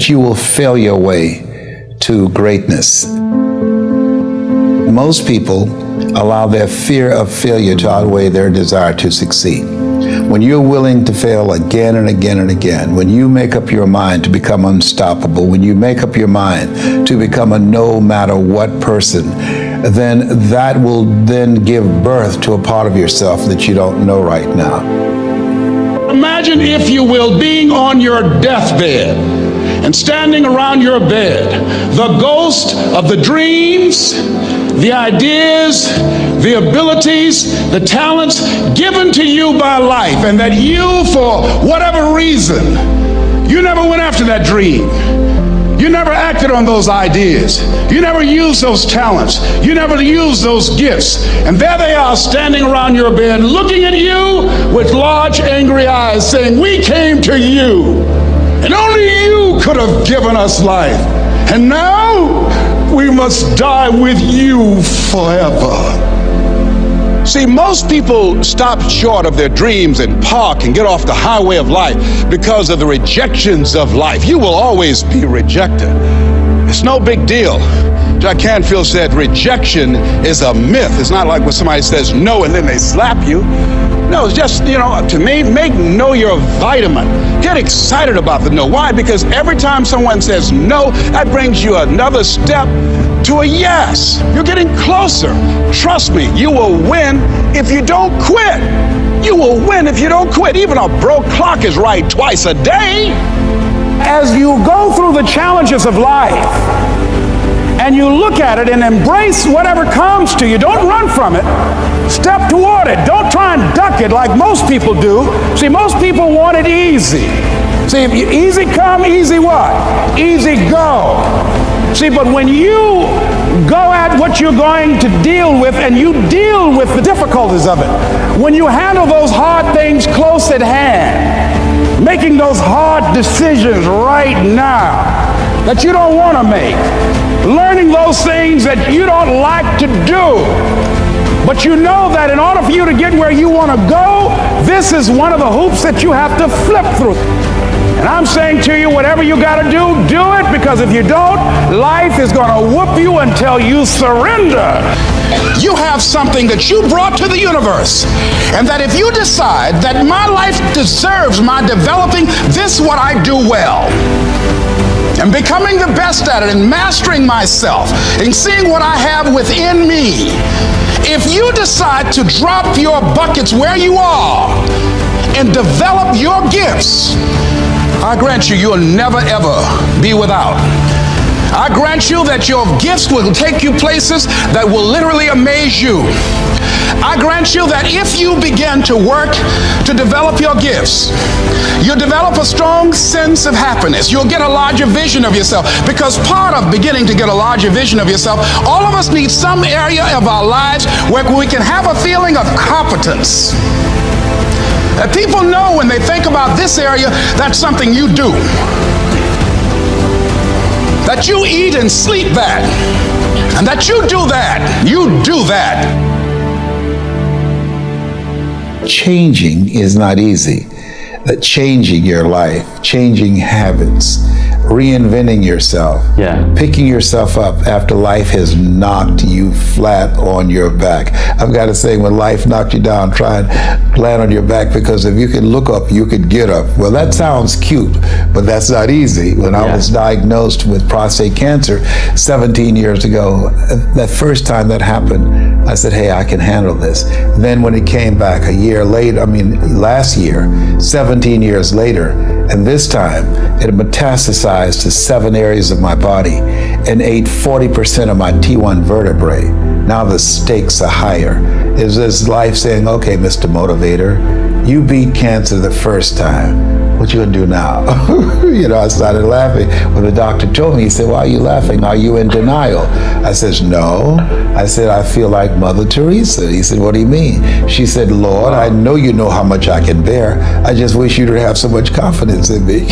you will fail your way to greatness. Most people allow their fear of failure to outweigh their desire to succeed. When you're willing to fail again and again and again, when you make up your mind to become unstoppable, when you make up your mind to become a no matter what person, then that will then give birth to a part of yourself that you don't know right now. Imagine, if you will, being on your deathbed and standing around your bed, the ghost of the dreams, the ideas, the abilities, the talents given to you by life, and that you, for whatever reason, you never went after that dream. You never acted on those ideas. You never used those talents. You never used those gifts. And there they are standing around your bed looking at you with large angry eyes saying, "We came to you, and only you could have given us life. And now we must die with you forever." See, most people stop short of their dreams and park and get off the highway of life because of the rejections of life. You will always be rejected. It's no big deal. Jack Canfield said rejection is a myth. It's not like when somebody says no and then they slap you. No, it's just, to me, make no your vitamin. Get excited about the no. Why? Because every time someone says no, that brings you another step to a yes. You're getting closer. Trust me, you will win if you don't quit. You will win if you don't quit. Even a broke clock is right twice a day. As you go through the challenges of life and you look at it and embrace whatever comes to you, don't run from it. Step toward it. Don't try and duck it like most people do. See, most people want it easy. See, if you easy come, easy what? Easy go. See, but when you go at what you're going to deal with and you deal with the difficulties of it, when you handle those hard things close at hand, making those hard decisions right now that you don't want to make, learning those things that you don't like to do, but you know that in order for you to get where you want to go, this is one of the hoops that you have to flip through. And I'm saying to you, whatever you got to do it, because if you don't, life is going to whoop you until you surrender. You have something that you brought to the universe, and that if you decide that my life deserves my developing this what I do well, and becoming the best at it, and mastering myself, and seeing what I have within me, if you decide to drop your buckets where you are and develop your gifts, I grant you, you'll never ever be without. I grant you that your gifts will take you places that will literally amaze you. I grant you that if you begin to work to develop your gifts, you'll develop a strong sense of happiness. You'll get a larger vision of yourself, because part of beginning to get a larger vision of yourself, all of us need some area of our lives where we can have a feeling of competence. That people know when they think about this area, that's something you do. That you eat and sleep that. And that you do that. You do that. Changing is not easy. That changing your life, changing habits, reinventing yourself, picking yourself up after life has knocked you flat on your back. I've got to say, when life knocked you down, try and land on your back, because if you could look up, you could get up. Well, that sounds cute, but that's not easy. When I was diagnosed with prostate cancer 17 years ago, that first time that happened, I said, hey, I can handle this. Then when it came back a year later, last year, 17 years later, and this time it metastasized to 7 areas of my body and ate 40% of my T1 vertebrae. Now the stakes are higher. It's this life saying, okay, Mr. Motivator, you beat cancer the first time. What you gonna do now? I started laughing. When the doctor told me, he said, why are you laughing? Are you in denial? I said, no. I said, I feel like Mother Teresa. He said, what do you mean? She said, Lord, I know you know how much I can bear. I just wish you to have so much confidence in me.